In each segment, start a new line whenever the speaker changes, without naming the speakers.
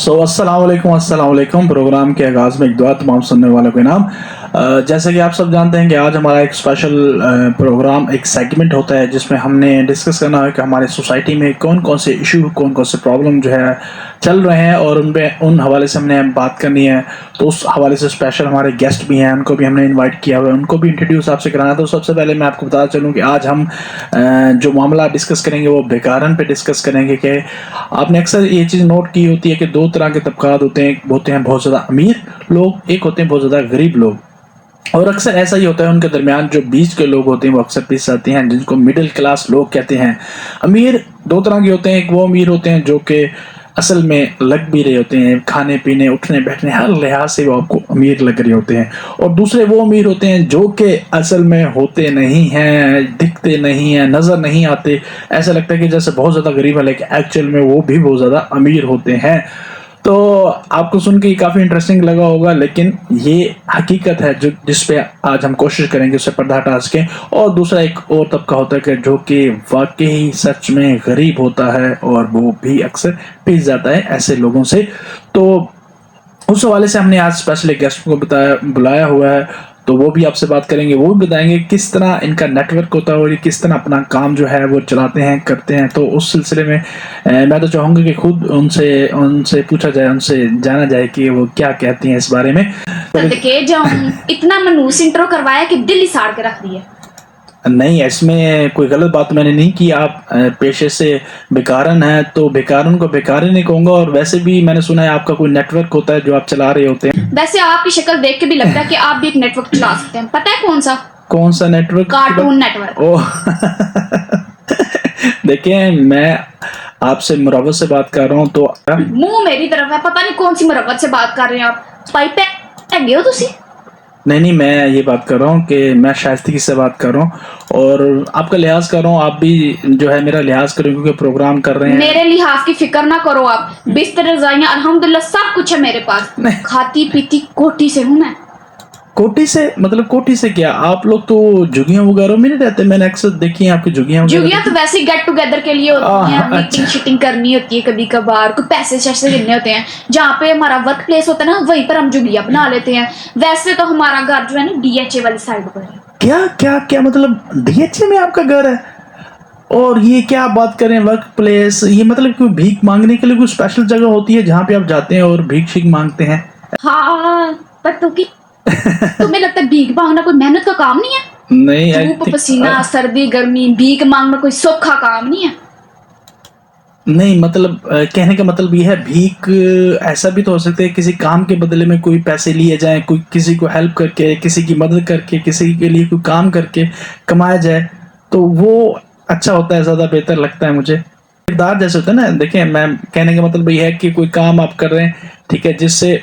अस्सलाम वालेकुम। प्रोग्राम के आगाज में एक दुआ तमाम सुनने वालों के नाम। जैसे कि आप सब जानते हैं कि आज हमारा एक स्पेशल प्रोग्राम, एक सेगमेंट होता है जिसमें हमने डिस्कस करना है कि हमारे सोसाइटी में कौन कौन से इशू, कौन कौन से प्रॉब्लम जो है चल रहे हैं और उन हवाले से हमने बात करनी है। तो उस हवाले से स्पेशल हमारे गेस्ट भी हैं, उनको भी हमने इनवाइट किया हुआ है, उनको भी इंट्रोड्यूस आपसे कराना। तो सबसे पहले मैं आपको बताना चलूँ कि आज हम जो मामला डिस्कस करेंगे वो बेकारन पे डिस्कस करेंगे। कि आपने अक्सर ये चीज़ नोट की होती है कि दो तरह के तबकात होते हैं, बहुत ज़्यादा अमीर लोग, एक होते हैं बहुत ज़्यादा गरीब लोग। और अक्सर ऐसा ही होता है, उनके दरमियान जो बीच के लोग होते हैं वो अक्सर पिस जाते हैं, जिनको मिडिल क्लास लोग कहते हैं। अमीर दो तरह के होते हैं, एक वो अमीर होते हैं जो कि असल में लग भी रहे होते हैं, खाने पीने उठने बैठने हर लिहाज से वो आपको अमीर लग रहे होते हैं। और दूसरे वो अमीर होते हैं जो कि असल में होते नहीं हैं, दिखते नहीं हैं, नजर नहीं आते, ऐसा लगता है कि जैसे बहुत ज्यादा गरीब है, लेकिन एक्चुअल में वो भी बहुत ज्यादा अमीर होते हैं। तो आपको सुन के काफी इंटरेस्टिंग लगा होगा, लेकिन ये हकीकत है जो जिसपे आज हम कोशिश करेंगे उससे पर्दा हटा सके। और दूसरा एक और तबका होता है कि जो कि वाकई सच में गरीब होता है और वो भी अक्सर पिस जाता है ऐसे लोगों से। तो उस हवाले से हमने आज स्पेशली गेस्ट को बुलाया हुआ है, तो वो भी आपसे बात करेंगे, वो भी बताएंगे किस तरह इनका नेटवर्क होता है और ये किस तरह अपना काम जो है वो चलाते हैं, करते हैं। तो उस सिलसिले में मैं तो चाहूंगा कि खुद उनसे उनसे पूछा जाए, उनसे जाना जाए कि वो क्या कहती हैं इस बारे में।
सदके जाऊं, इतना मनूस इंट्रो करवाया कि दिल ही साड़ के रख दिया।
नहीं, इसमें कोई गलत बात मैंने नहीं की। आप पेशे से बेकारन है तो बेकारन को बेकार ही नहीं कहूंगा। और वैसे भी मैंने सुना है आपका कोई नेटवर्क होता है जो आप चला रहे होते हैं।
वैसे आपकी शक्ल देख के भी लगता है कि आप भी एक नेटवर्क चला सकते हैं। पता है
कौन सा नेटवर्क?
Cartoon network.
ओह देखिए, मैं आपसे मुरव्वत से बात कर रहा हूँ तो
मुंह मेरी तरफ है, पता नहीं कौन सी मुरव्वत से बात कर रहे हैं आप। पाइप है हो तुसी?
नहीं, मैं ये बात कर रहा हूँ कि मैं शाइस्तगी से बात कर रहा हूँ और आपका लिहाज कर रहा हूँ। आप भी जो है मेरा लिहाज करें क्योंकि प्रोग्राम कर रहे हैं।
मेरे लिहाज की फिक्र ना करो आप। बिस्तर, रजाइयां, अल्हम्दुलिल्लाह सब कुछ है मेरे पास। खाती पीती कोठी से हूँ मैं।
कोठी से मतलब? कोठी से क्या? आप लोग तो झुग्गियां वगैरह में नहीं रहते? मैंने अक्सर देखी है आपकी झुग्गियां
तो वैसे ही गेट टुगेदर के लिए होती हैं, मीटिंग शिटिंग करनी होती है, कभी कभार कोई पैसे शैसे देने होते हैं। जहाँ पे हमारा वर्क प्लेस होता है ना, वहीं पर हम झुग्गियां बना लेते हैं। वैसे तो हमारा घर जो है ना डीएचए वाली साइड पर है।
क्या क्या क्या मतलब डीएचए में आपका घर है? और ये क्या आप बात करें वर्क प्लेस? ये मतलब कोई भीख मांगने के लिए कोई स्पेशल जगह होती है जहाँ पे आप जाते हैं और भीख शीख मांगते हैं?
हाँ, पर तुम्हें लगता है भीख मांगना कोई मेहनत का काम नहीं है?
नहीं,
धूप पसीना, सर्दी गर्मी, भीख मांगना कोई सौखा काम नहीं है।
नहीं मतलब कहने का मतलब ये है, भीख ऐसा भी तो हो सकता है किसी काम के बदले में कोई पैसे लिए जाए, कोई किसी को हेल्प करके, किसी की मदद करके, किसी के लिए कोई काम करके कमाया जाए, तो वो अच्छा होता है, ज्यादा बेहतर लगता है मुझे। किरदार जैसे होता है ना, देखिए मैं कहने का मतलब ये है कि कोई काम आप कर रहे हैं, ठीक है, जिससे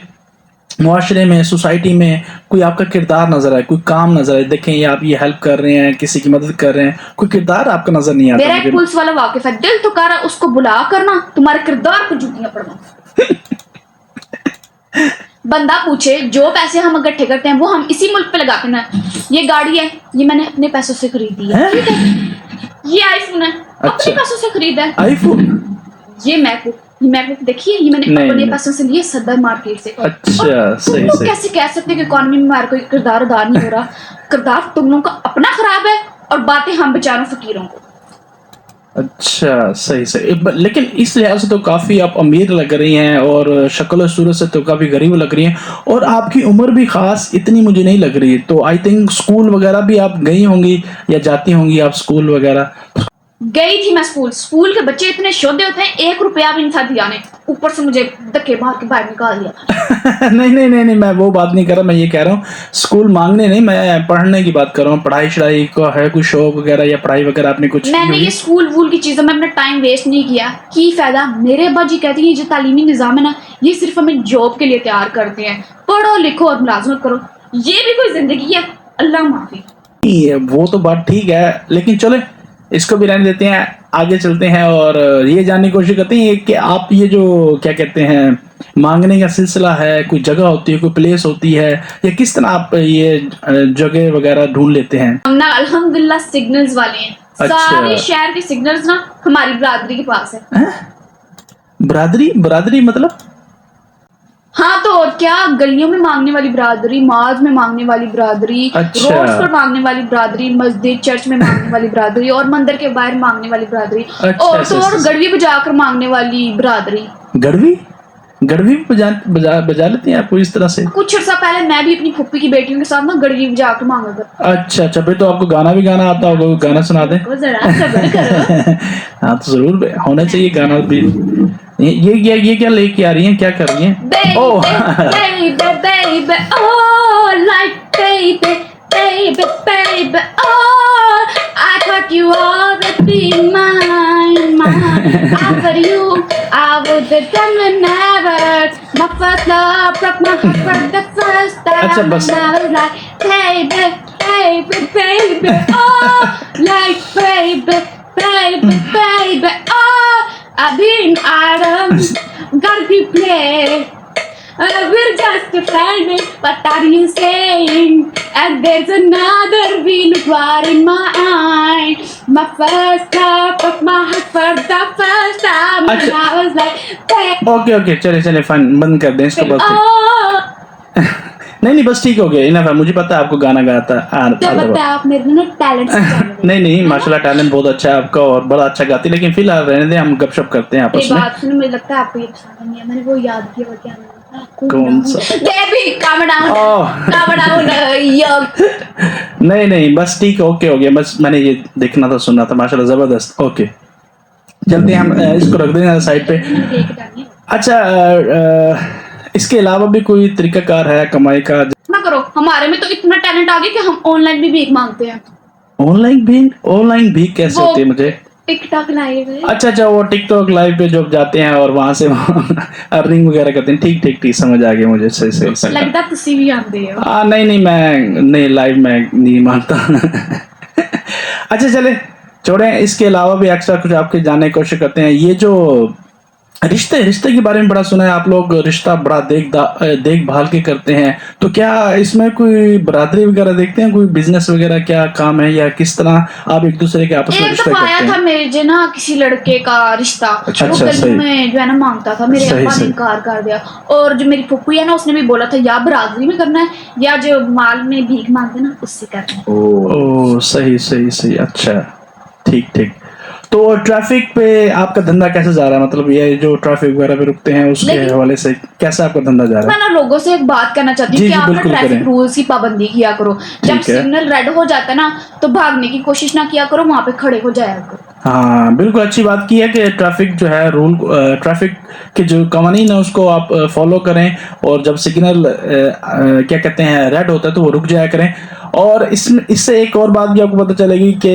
मुआशरे में, सोसाइटी में कोई आपका किरदार नजर आए, कोई काम नजर आए। देखें ये आप ये हेल्प कर रहे हैं, किसी की मदद कर रहे हैं, कोई किरदार आपका नजर नहीं आता।
मेरा एक पुलिस वाला वाकिफ है, दिल तो कर उसको बुला करना तुम्हारे किरदार को जूतियां पड़वा। बंदा पूछे जो पैसे हम इकट्ठे करते हैं वो हम इसी मुल्क पे लगाते हैं ना। ये गाड़ी है, ये मैंने अपने पैसों से खरीदी है, ठीक है। ये आईफोन है, अपने पैसों से खरीदा है।
आईफोन?
ये मैकबुक देखिए, ये मैंने अपने पैसों से लिए सदर मार्केट से।
अच्छा, सही सही।
कैसे कह सकते कि इकोनॉमी में हमारा कोई किरदार अदा नहीं हो रहा? किरदार तुम लोगों का अपना खराब है और बातें हम बेचारों फकीरों को।
अच्छा, सही सही। लेकिन इस लिहाज से तो काफी आप अमीर लग रही हैं और शक्ल और सूरत से तो काफी गरीब लग रही हैं, और आपकी उम्र भी खास इतनी मुझे नहीं लग रही है। तो आई थिंक स्कूल वगैरह भी आप गई होंगी या जाती होंगी आप स्कूल वगैरह?
गई थी मैं स्कूल के बच्चे इतने शोधे होते हैं, 1 रुपया भी नहीं था दिया ने, ऊपर से मुझे धक्के मार के बाहर निकाल दिया था।
नहीं, मैं वो बात नहीं कर रहा। मैं ये कह रहा हूँ स्कूल मांगने नहीं, मैं पढ़ने की बात कर रहा हूँ। पढ़ाई शढ़ाई का है कोई शौक वगैरह या पढ़ाई वगैरह आपने कुछ?
मैंने ये स्कूल वूल की चीजों में अपना टाइम वेस्ट नहीं किया। की फायदा? मेरे अब्बा जी कहते हैं जो तालीमी निजाम है ना, ये सिर्फ हमें जॉब के लिए तैयार करते हैं, पढ़ो लिखो और मुलाजमत करो। ये भी कोई जिंदगी है? अल्लाह माफी।
वो तो बात ठीक है, लेकिन चले इसको भी रहने देते हैं, आगे चलते हैं और ये जानने की कोशिश करते हैं कि आप ये जो क्या कहते हैं मांगने का सिलसिला है, कोई जगह होती है, कोई प्लेस होती है, या किस तरह आप ये जगह वगैरह ढूंढ लेते हैं?
हम ना अल्हम्दुलिल्लाह सिग्नल्स वाले हैं।
अच्छा।
सारे शहर के सिग्नल्स ना हमारी बरादरी के पास है।
बरादरी मतलब?
हाँ तो और क्या, गलियों में मांगने वाली बिरादरी, मॉल्स में मांगने वाली बिरादरी,
अच्छा।
रोड्स पर मांगने वाली बिरादरी, मस्जिद चर्च में मांगने वाली बिरादरी और मंदिर के बाहर मांगने वाली बिरादरी,
अच्छा,
और
ऐसे
तो और
ऐसे
गड़वी बजाकर मांगने वाली बिरादरी।
गड़वी गड़वी भी बजा लेती हैं आपको इस तरह से?
कुछ अर्सा पहले मैं भी अपनी फुप्पी की बेटियों के साथ ना गड़वी बजाकर मांगा करती
अच्छा अच्छा, फिर तो आपको गाना भी गाना आता होगा, गाना सुना दें।
थी। जरा सब्र करो।
हाँ तो जरूर होना चाहिए गाना भी। ये क्या लेके आ रही हैं, क्या कर रही हैं? ओह
Baby, baby, baby, oh, like baby, baby, baby, oh, I thought you always be mine. After you, I would have done never. My first love broke my heart for the first time.
अच्छा, बस।
And I was like, baby, baby, baby, oh, like baby, baby, baby, oh, I've been Adam, gotta be played. We're just a friend, what are you saying? And there's another wheel bar in my eye. My first love of my heart for the first time. And
अच्छा।
I was like, baby,
okay okay, चले चले fine, बंद कर दें इसको बस।
oh.
नहीं बस ठीक हो गया, इनफ है, मुझे पता है आपको गाना गाता
तो बता आप मेरे ना टैलेंट
नहीं माशाल्लाह, टैलेंट बहुत अच्छा है आपका और बड़ा अच्छा गाती है, लेकिन फिलहाल रहने दें, हम गपशप करते हैं आपस में।
बात सुनो, मुझे लगता है आपको ये पसंद नहीं है, मैंने वो याद किया, वो क्या नाम था?
कौन सा?
बेबी कम डाउन,
ओह।
कम डाउन यो।
नहीं बस ठीक, ओके हो गया, बस मैंने ये देखना था, सुनना था, माशाल्लाह जबरदस्त। ओके चलते हैं हम, इसको रख देंगे साइड पे। अच्छा, इसके अलावा भी कोई तरीकाकार है कमाई का?
ना करो, हमारे में तो इतना टैलेंट आ गया कि हम ऑनलाइन भी भीख मांगते हैं।
ऑनलाइन भी कैसे
वो
होती है मुझे?
टिकटॉक लाइव है।
अच्छा, वो टिकटॉक लाइव पे जो जाते हैं और वहां से अर्निंग वगैरह करते हैं, ठीक समझ आ गया मुझे, सही।
लगता तुसी भी आंदे हो।
नहीं मैं नहीं, लाइव में नहीं मानता। अच्छा चले छोड़े, इसके अलावा भी एक्स्ट्रा कुछ आपके जानने की कोशिश करते हैं। ये जो रिश्ते के बारे में बड़ा सुना है, आप लोग रिश्ता बड़ा देखभाल के करते हैं, तो क्या इसमें कोई बरादरी वगैरह देखते हैं, कोई बिजनेस वगैरह क्या काम है, या किस तरह आप एक दूसरे के आपस में
एक
रिश्ते
दफा
करते
आया
हैं?
था मेरे जो ना किसी लड़के का रिश्ता,
अच्छा,
वो
सही।
गली में जो है ना मांगता था, मेरे
सही,
अब्बा ने
सही।
इनकार कर दिया, और जो मेरी फुप्पी है ना उसने भी बोला था या बरादरी में करना है या जो माल में भीख मांगते ना उससे करना है।
ओ सही, अच्छा ठीक। तो ट्रैफिक पे आपका धंधा कैसे जा रहा है? मतलब ये जो ट्रैफिक वगैरह पे रुकते हैं उसके
लेकिन-
हवाले से कैसा आपका धंधा जा रहा
मैं
है?
ना लोगों से एक बात कहना चाहती हूँ
जी,
कि
जी,
आप ना
बिल्कुल
ट्रैफिक
करें।
रूल्स की पाबंदी किया करो। जब
ठीक है।
सिग्नल रेड हो जाता है ना तो भागने की कोशिश ना किया करो, वहां पे खड़े हो जाया करो।
हाँ बिल्कुल, अच्छी बात की है कि ट्रैफिक जो है ट्रैफिक के जो कवानीन है उसको आप फॉलो करें, और जब सिग्नल क्या कहते हैं रेड होता है तो वो रुक जाया करें। और इससे एक और बात भी आपको पता चलेगी कि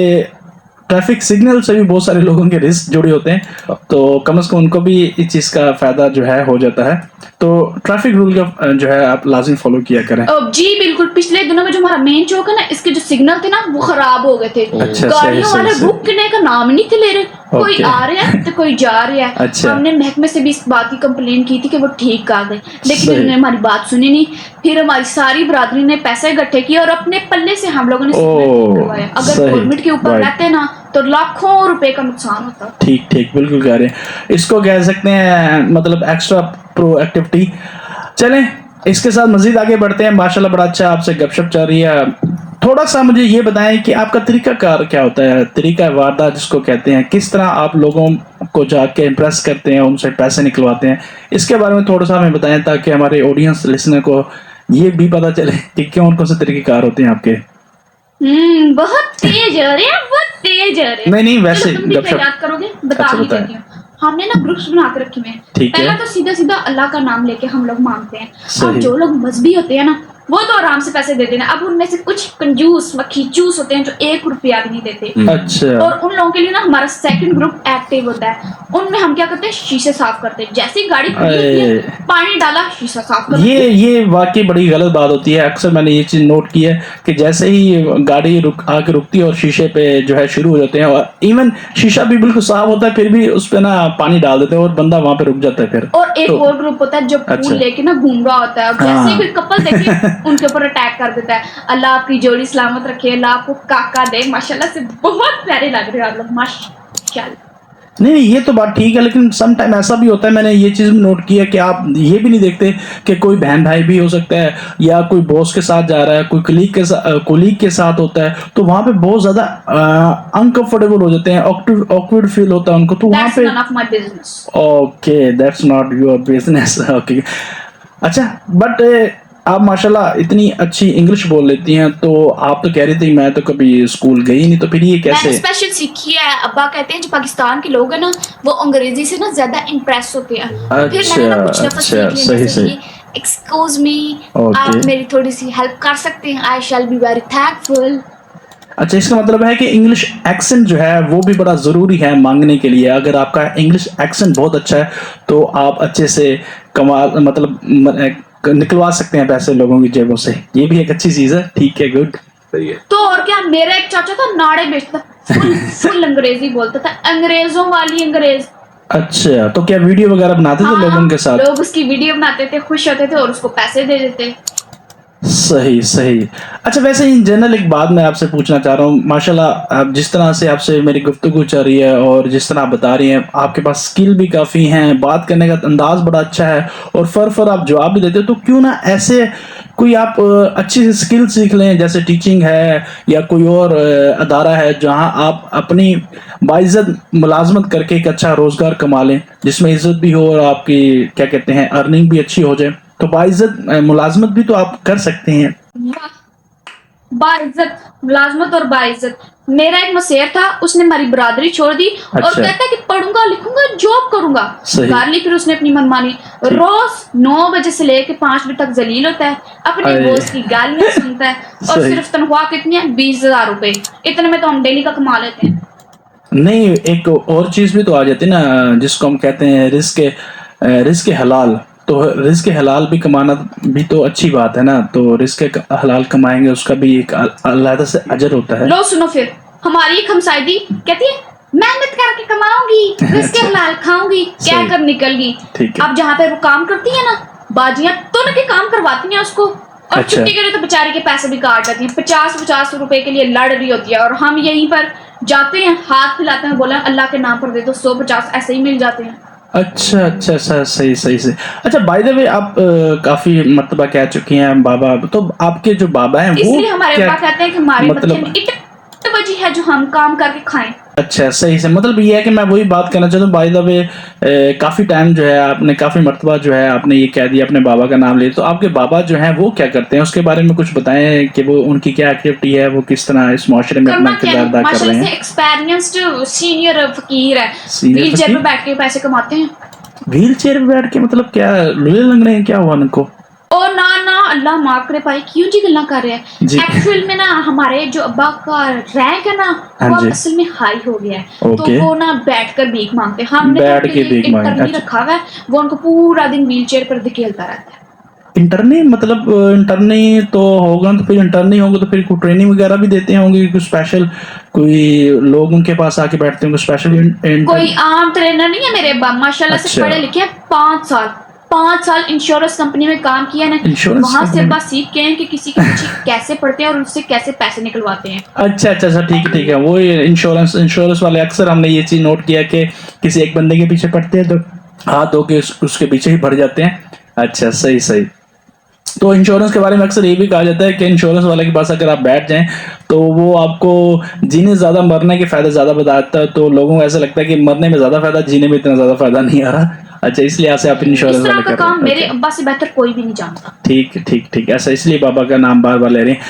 ट्रैफिक सिग्नल से भी बहुत सारे लोगों के रिस्क जुड़े होते हैं, तो कम से कम उनको भी इस चीज का फायदा जो है हो जाता है। तो ट्रैफिक रूल का जो है आप लाजिम फॉलो किया करें।
जी बिल्कुल, पिछले दिनों में जो हमारा मेन चौक है ना, इसके जो सिग्नल थे ना वो खराब हो गए थे।
अच्छा,
गाड़ियों
सही,
वाले
सही।
रुकने का नाम नहीं थे ले रहे, कोई
ओके।
आ रहा है तो कोई जा रहा है।
अच्छा।
हमने महकमे से भी इस बात की कंप्लेन की थी कि वो ठीक कर दें, लेकिन
सही।
उन्होंने हमारी बात सुनी नहीं। फिर हमारी सारी बरादरी ने पैसे इकट्ठे किए और अपने पल्ले से हम लोगों ने सिग्नल ठीक करवाया। अगर
सही,
गवर्नमेंट के ऊपर
राइट।
रहते ना तो लाखों रुपए का नुकसान होता।
ठीक बिल्कुल कह रहे हैं, इसको कह सकते हैं मतलब एक्स्ट्रा प्रोएक्टिविटी। चलें इसके साथ मजीद आगे बढ़ते हैं। माशाल्लाह बड़ा अच्छा आपसे गपशप चल रही है। थोड़ा सा मुझे ये बताएं कि आपका तरीकाकार क्या होता है, तरीका वारदात जिसको कहते हैं, किस तरह आप लोगों को जाके इम्प्रेस करते हैं, उनसे पैसे निकलवाते हैं, इसके बारे में थोड़ा सा हमें बताएं ताकि हमारे ऑडियंस लिसनर को ये भी पता चले कि कौन कौन से तरीकेकार होते हैं आपके।
बहुत तेज हो रहे हैं, बहुत तेज हो रहे हैं।
नहीं वैसे
चलो, तुम भी
गपशप।
याद करोगे, बता
अच्छा,
ही
बताएं।
देती हूँ। हमने ना ग्रुप्स बना के रखे हुए हैं।
ठीक है।
पहला तो सीधा अल्लाह का नाम लेके हम लोग मांगते हैं।
सही।
अब जो लोग मजहबी होते हैं ना वो तो आराम से पैसे देते हैं। अब उनमें से कुछ कंजूस मक्खी चूस होते हैं जो 1 रुपया भी नहीं देते।
अच्छा।
और उन लोगों के लिए ना हमारा सेकंड ग्रुप एक्टिव होता है। उनमें हम क्या करते हैं, शीशे साफ करते हैं। जैसे ही गाड़ी खड़ी होती है, पानी डाला, शीशा साफ कर
ये वाकई बड़ी गलत बात होती है। अक्सर मैंने ये चीज नोट की है कि जैसे ही गाड़ी आके रुकती है और शीशे पे जो है शुरू हो जाते हैं, और इवन शीशा भी बिल्कुल साफ होता है फिर भी उस पे ना पानी डाल देते हैं और बंदा वहां पे रुक जाता है फिर।
और एक और ग्रुप होता है जो
अच्छा।
फूल लेके ना घूम रहा होता है। और जैसे ही कोई कपल देखे उनके ऊपर अटैक कर देता है। अल्लाह आपकी जोड़ी सलामत रखे, अल्लाह आपको काका दे। माशाल्लाह से बहुत प्यारे लग रहे हो आप लोग, माशाल्लाह।
नहीं ये तो बात ठीक है, लेकिन सम टाइम ऐसा भी होता है, मैंने ये चीज भी नोट किया कि आप ये भी नहीं देखते कि कोई बहन भाई भी हो सकता है, या कोई बॉस के साथ जा रहा है, कोई कोलीग के साथ होता है, तो वहां पे बहुत ज्यादा अनकंफर्टेबल हो जाते हैं, ऑकवर्ड फील होता है उनको, तो वहां
दैट्स
पे
none of my business.
Okay that's not your business. Okay अच्छा, बट आप माशाल्लाह इतनी अच्छी इंग्लिश बोल लेती हैं, तो आप तो कह रही थी मैं तो कभी स्कूल गई नहीं, तो फिर ये
मैंने
कैसे?
स्पेशल सीखी है। अब्बा कहते हैं जो पाकिस्तान के लोग हैं ना, वो अंग्रेजी से ना ज्यादा इम्प्रेस होते हैं। फिर मैंने ना कुछ लफ्ज
अच्छा,
सीख लिए,
सही
जैसे
सही।
कि एक्सक्यूज मी,
ओके।
आप मेरी थोड़ी सी हेल्प कर सकते हैं, आई शैल बी वेरी थैंकफुल।
अच्छा, इसका मतलब है कि इंग्लिश एक्सेंट जो है वो भी बड़ा ज़रूरी है मांगने के लिए। अगर आपका इंग्लिश एक्सेंट बहुत अच्छा है तो आप अच्छे से निकलवा सकते हैं पैसे लोगों की जेबों से। ये भी एक अच्छी चीज़ है। ठीक है, गुड, सही है।
तो और क्या, मेरा एक चाचा था नाड़े बेचता, फुल फुल अंग्रेजी बोलता था, अंग्रेजों वाली अंग्रेज।
अच्छा, तो क्या वीडियो वगैरह बनाते थे लोगों के साथ?
लोग उसकी वीडियो बनाते थे, खुश होते थे और उसको पैसे दे देते।
सही सही। अच्छा, वैसे इन जनरल एक बात मैं आपसे पूछना चाह रहा हूँ, माशाल्लाह आप जिस तरह से आपसे मेरी गुफ्तगू चल रही है और जिस तरह आप बता रही हैं, आपके पास स्किल भी काफ़ी हैं, बात करने का अंदाज बड़ा अच्छा है और फर आप जवाब भी देते हो, तो क्यों ना ऐसे कोई आप अच्छी सी स्किल सीख लें, जैसे टीचिंग है या कोई और अदारा है जहाँ आप अपनी बाइज्जत मुलाजमत करके एक अच्छा रोजगार कमा लें, जिसमें इज्जत भी हो और आपकी क्या कहते हैं अर्निंग भी अच्छी हो जाए, तो बाइज्जत मुलाजमत भी तो आप कर सकते हैं।
बाइज्जत मुलाजमत और बाइज्जत। मेरा एक मसेर था, उसने हमारी बरादरी छोड़ दी और
अच्छा।
कहता कि पढ़ूंगा लिखूंगा जॉब करूंगा।
सही।
कर ली फिर उसने अपनी मनमानी। रोज 9 बजे से लेके 5 बजे तक जलील होता है, अपने
अरे।
बॉस की गालियां सुनता है और
सही।
सिर्फ तनख्वाह कितनी है, 20,000 रुपए। इतने में तो हम डेली का कमा लेते हैं।
नहीं, एक और चीज भी तो आ जाती है ना, जिसको हम कहते हैं रिस्क हलाल। तो रिस्क हलाल भी कमाना भी तो अच्छी बात है ना, तो रिस्क हलाल कमाएंगे उसका भी एक अलग से अजर होता है।
लो सुनो, फिर हमारी एक हमसायदी कहती है मेहनत करके कमाऊंगी, रिस्क
अच्छा।
हलाल खाऊंगी, क्या
सही।
कर निकल गई।
ठीक है।
अब जहाँ पे वो काम करती है ना, बाजियां तुन के काम करवाती हैं उसको, और
अच्छा।
छुट्टी के लिए तो बेचारी के पैसे भी काट जाती हैं। 50-50 रुपए के लिए लड़ रही होती है, और हम यहीं पर जाते हैं, हाथ फैलाते हैं, बोला अल्लाह के नाम पर दे दो, 150 ऐसे ही मिल जाते हैं।
अच्छा, सही सही से। अच्छा, बाय द वे आप काफी मर्तबा कह चुकी हैं बाबा, तो आपके जो बाबा हैं वो
इसलिए हमारे
क्या
पापा कहते हैं कि हमारी
मतलब?
मत्थे में इट बजी है जो हम काम करके खाएं।
अच्छा, सही से। मतलब ये है कि मैं वही बात करना चाहता हूँ, बाय द वे काफी टाइम जो है आपने काफी मर्तबा जो है आपने ये कह दिया अपने बाबा का नाम ले, तो आपके बाबा जो हैं वो क्या करते हैं, उसके बारे में कुछ बताएं कि वो उनकी क्या एक्टिविटी है, वो किस तरह इस माशरे में अपना
करना क्या
किरदार
है,
अदा कर रहे
माशाल्लाह से
हैं।
एक्सपीरियंस्ड सीनियर फकीर है।
सीनियर
व्हील चेयर
फकीर?
पे बैठ के पैसे कमाते हैं।
व्हील चेयर पे बैठ के? मतलब क्या लुले लग रहे हैं, क्या हुआ उनको?
ओ ना ना, अल्लाह माफ करे भाई, क्यों जी गल्ला कर रहे हैं।
जी।
एक्चुअल में ना हमारे जो अब्बा का रैंक है ना,
हाँ
वो
जी।
अब असल में हाई हो गया है, तो
ओके।
वो ना बैठकर भीख मांगते हैं। हमने तो
बैठ
उनके
के
लिए
भीख मांगे,
इंटरनी
अच्छा।
रखा हुआ है, वो उनको पूरा दिन व्हील चेयर पर धकेलता रहता है।
इंटरनी मतलब इंटरनी तो होगा, तो फिर इंटरनी होंगे तो फिर कोई ट्रेनिंग वगैरह भी देते होंगे, कुछ स्पेशल कोई लोग उनके पास आके बैठते होंगे स्पेशल
कोई आम ट्रेनर नहीं है मेरे अब्बा, माशाल्लाह से
अच्छा।
पढ़े लिखे हैं। 5 साल इंश्योरेंस कंपनी में काम किया ना,
इंश्योरेंस
वहां से
कंपनी में?
अब्बा सीख के हैं कि किसी के पीछे कैसे पढ़ते हैं और उससे कैसे पैसे निकलवाते हैं।
अच्छा, ठीक है। वो इंश्योरेंस वाले अक्सर हमने ये चीज नोट किया कि किसी एक बंदे के पीछे पड़ते हैं तो हाथ धो के उसके पीछे ही पड़ जाते हैं। अच्छा, सही सही। तो इंश्योरेंस के बारे में अक्सर ये भी कहा जाता है कि इंश्योरेंस वाले के पास अगर आप बैठ जाएं तो वो आपको जीने ज्यादा मरने के फायदे ज्यादा बताता है, तो लोगों को ऐसा लगता है कि मरने में ज्यादा फायदा, जीने में इतना ज्यादा फायदा नहीं आ रहा। अच्छा, इसलिए ऐसे आप
इस
इंश्योरेंस
तरह
वाले
का
कर रहे
काम
हैं।
मेरे
Okay।
अब्बा से बेहतर कोई भी नहीं जानता।
ठीक, ऐसा इसलिए बाबा का नाम बार बार ले रहे हैं।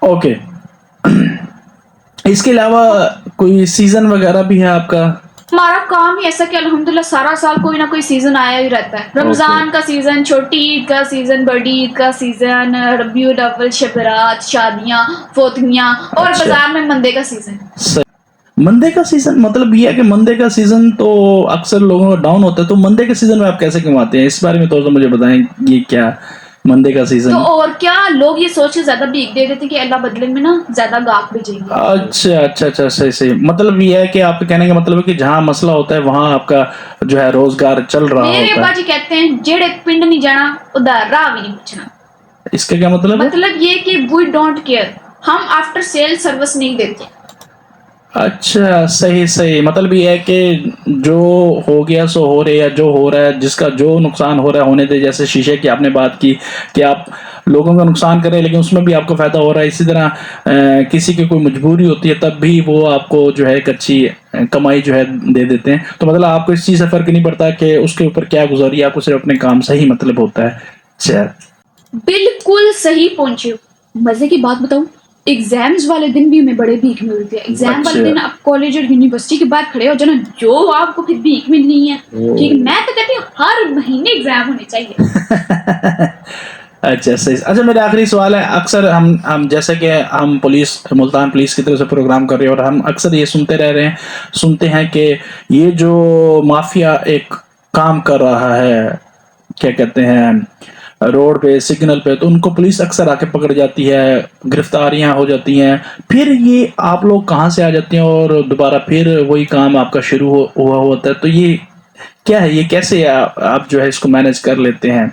ओके। इसके अलावा कोई सीजन वगैरह भी है आपका?
हमारा काम ही ऐसा कि अल्हम्दुलिल्लाह सारा साल कोई ना कोई सीजन आया ही रहता है। रमजान का सीजन, छोटी ईद का सीजन, बड़ी ईद का सीजन, रबीउल अव्वल, शबरात, शादियां, फोतगियां, और
अच्छा।
बाजार में मंदे का सीजन।
मंदे का सीजन मतलब ये है कि मंदे का सीजन तो अक्सर लोगों का डाउन होता है, तो मंदे के सीजन में आप कैसे कमाते हैं, इस बारे में थोड़ा सा मुझे बताएं, ये क्या मंदे का
तो
सीजन?
और क्या, लोग ये सोच के ज्यादा भीख दे देते हैं कि अल्लाह बदले में ना ज्यादा गाहक भेजेंगे।
अच्छा, सही। मतलब ये है कि आपके कहने का मतलब है कि जहाँ मसला होता है वहां आपका जो है रोजगार चल रहा
मेरे
होता
अब्बा
है।
जी कहते हैं जेड़े पिंड नहीं जाना उधर राह भी नहीं पूछना।
इसका क्या मतलब है?
मतलब ये कि वी डोंट केयर, हम आफ्टर सेल सर्विस नहीं देते।
अच्छा, सही सही। मतलब ये है कि जो हो गया सो हो रहा है, जो हो रहा है, जिसका जो नुकसान हो रहा है होने दे। जैसे शीशे की आपने बात की कि आप लोगों का नुकसान कर रहे हैं लेकिन उसमें भी आपको फायदा हो रहा है। इसी तरह किसी की कोई मजबूरी होती है तब भी वो आपको जो है एक अच्छी कमाई जो है दे देते हैं। तो मतलब आपको इस चीज से फर्क नहीं पड़ता कि उसके ऊपर क्या गुजारी है, आपको सिर्फ अपने काम से ही मतलब होता है। चल,
बिल्कुल सही पहुंचे हो। मजे की बात बताऊं, एग्जाम्स वाले दिन भी हमें बड़े भीख मिलती है। एग्जाम वाले
अच्छा।
दिन आप कॉलेज और यूनिवर्सिटी के बाद खड़े हो जाना, जो आपको फिर भीख मिलनी है। ठीक है, मैं तो कहती हूँ हर महीने एग्जाम होने चाहिए।
अच्छा सही। अच्छा, मेरा आखिरी सवाल है। अक्सर हम जैसे कि हम पुलिस, मुल्तान पुलिस की तरफ से प्रोग्राम कर रहे हैं और हम अक्सर ये सुनते हैं कि ये जो माफिया एक काम कर रहा है, क्या कहते हैं, रोड पे सिग्नल पे, तो उनको पुलिस अक्सर आके पकड़ जाती है, गिरफ्तारियां हो जाती हैं। फिर ये आप लोग कहाँ से आ जाते हैं और दोबारा फिर वही काम आपका शुरू हुआ होता है। तो ये क्या है, ये कैसे आप जो है इसको मैनेज कर लेते हैं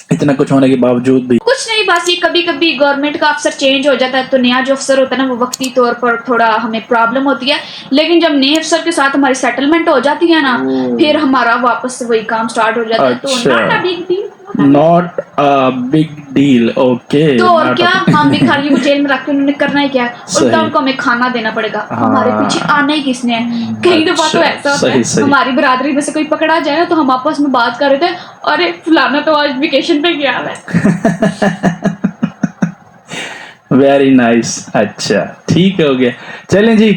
इतना कुछ होने के बावजूद भी?
कुछ नहीं, बस ये कभी कभी गवर्नमेंट का अफसर चेंज हो जाता है तो नया जो अफसर होता है ना वो वक्ती तौर पर थोड़ा हमें प्रॉब्लम होती है। लेकिन जब नए अफसर के साथ हमारी सेटलमेंट हो जाती है ना, फिर हमारा वापस से वही काम स्टार्ट हो जाता है। तो
अच्छा,
not a big deal.
Not a big deal. Okay,
तो और क्या, हम भिखारी को जेल में रख के उन्होंने करना ही क्या है, उल्टा
सही।
उनको हमें खाना देना पड़ेगा।
हाँ।
हमारे पीछे आना ही किसने है। कई दफा तो
अच्छा,
ऐसा होता है
सही सही।
हमारी बरादरी में से कोई पकड़ा जाए ना, तो हम आपस में बात कर रहे थे, अरे फलाना तो आज वेकेशन पे गया है।
Very nice. अच्छा, ठीक हो गया। चलें जी,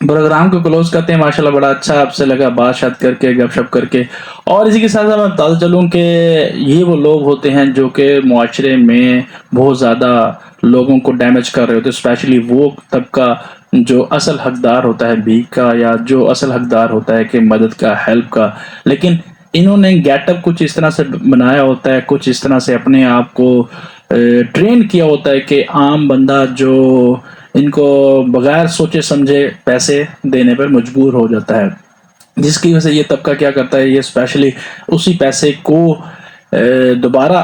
प्रोग्राम को क्लोज करते हैं। माशाल्लाह बड़ा अच्छा आपसे लगा बात करके, गपशप करके। और इसी के साथ साथ मैं बताता चलूं कि ये वो लोग होते हैं जो कि मुआशरे में बहुत ज़्यादा लोगों को डैमेज कर रहे होते हैं। स्पेशली वो तबका जो असल हकदार होता है भीख का, या जो असल हकदार होता है कि मदद का, हेल्प का। लेकिन इन्होंने गेटअप कुछ इस तरह से बनाया होता है, कुछ इस तरह से अपने आप को ट्रेन किया होता है कि आम बंदा जो इनको बगैर सोचे समझे पैसे देने पर मजबूर हो जाता है। जिसकी वजह से ये तबका क्या करता है, ये स्पेशली उसी पैसे को दोबारा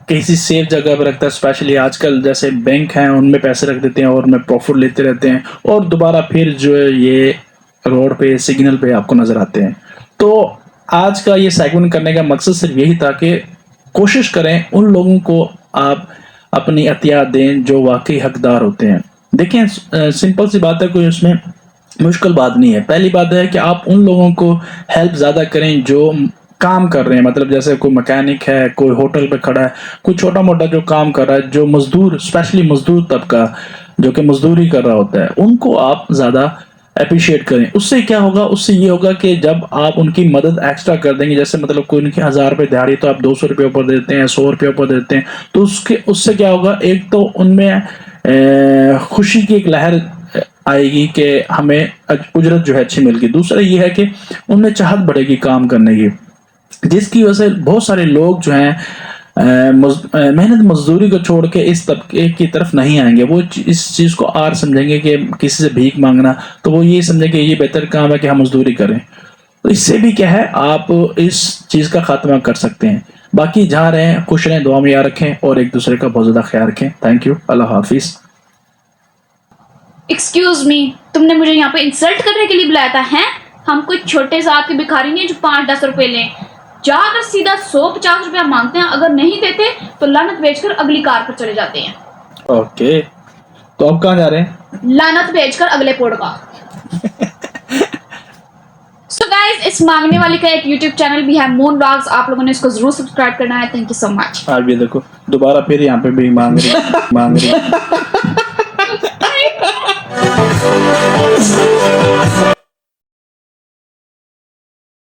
किसी सेफ जगह पर रखता है। स्पेशली आजकल जैसे बैंक हैं उनमें पैसे रख देते हैं और उनमें प्रॉफिट लेते रहते हैं, और दोबारा फिर जो है ये रोड पे सिग्नल पे आपको नजर आते हैं। तो आज का ये सेगमेंट करने का मकसद सिर्फ यही था कि कोशिश करें उन लोगों को आप अपनी अतिया दें जो वाकई हकदार होते हैं। देखें, सिंपल सी बात है, कोई उसमें मुश्किल बात नहीं है। पहली बात है कि आप उन लोगों को हेल्प ज्यादा करें जो काम कर रहे हैं। मतलब जैसे कोई मैकेनिक है, कोई होटल पे खड़ा है, कोई छोटा मोटा जो काम कर रहा है, जो मजदूर, स्पेशली मजदूर तबका जो कि मजदूरी कर रहा होता है, उनको आप ज्यादा अप्रिशिएट करें। उससे क्या होगा, उससे ये होगा कि जब आप उनकी मदद एक्स्ट्रा कर देंगे, जैसे मतलब कोई उनकी 1000 रुपये दिहाड़ी तो आप 200 रुपये ऊपर देते हैं, 100 रुपये ऊपर देते हैं, तो उससे क्या होगा, एक तो उनमें खुशी की एक लहर आएगी कि हमें उजरत जो है अच्छी मिल गई। दूसरा ये है कि उनमें चाहत बढ़ेगी काम करने की, जिसकी वजह से बहुत सारे लोग जो हैं मेहनत मजदूरी को छोड़ के इस तबके की तरफ नहीं आएंगे। वो इस चीज को आर समझेंगे कि किसी से भीख मांगना, तो वो ये समझेंगे ये बेहतर काम है कि हम मजदूरी करें। तो इससे भी क्या है, आप इस चीज का खात्मा कर सकते हैं। बाकी जहाँ रहें खुश रहें, दुआ में याद रखें और एक दूसरे का बहुत ज्यादा ख्याल रखें। Thank you, Allah Hafiz.
Excuse me, तुमने मुझे यहाँ पे इंसल्ट करने के लिए बुलाया था हैं? हम कोई छोटे जात के भिखारी नहीं है जो 5-10 रुपए लें। जाकर सीधा 100-50 रुपया मांगते हैं, अगर नहीं देते तो लानत बेचकर अगली कार पर चले जाते हैं।
ओके, तो अब कहाँ जा रहे हैं?
लानत बेचकर अगले पॉडकास्ट। सो गाइस, इस मांगने वाले का एक YouTube चैनल भी है, मून व्लॉग्स। आप लोगों ने इसको जरूर सब्सक्राइब करना है। Thank you so much.
आप ये देखो दोबारा फिर यहाँ पे भी मांग रही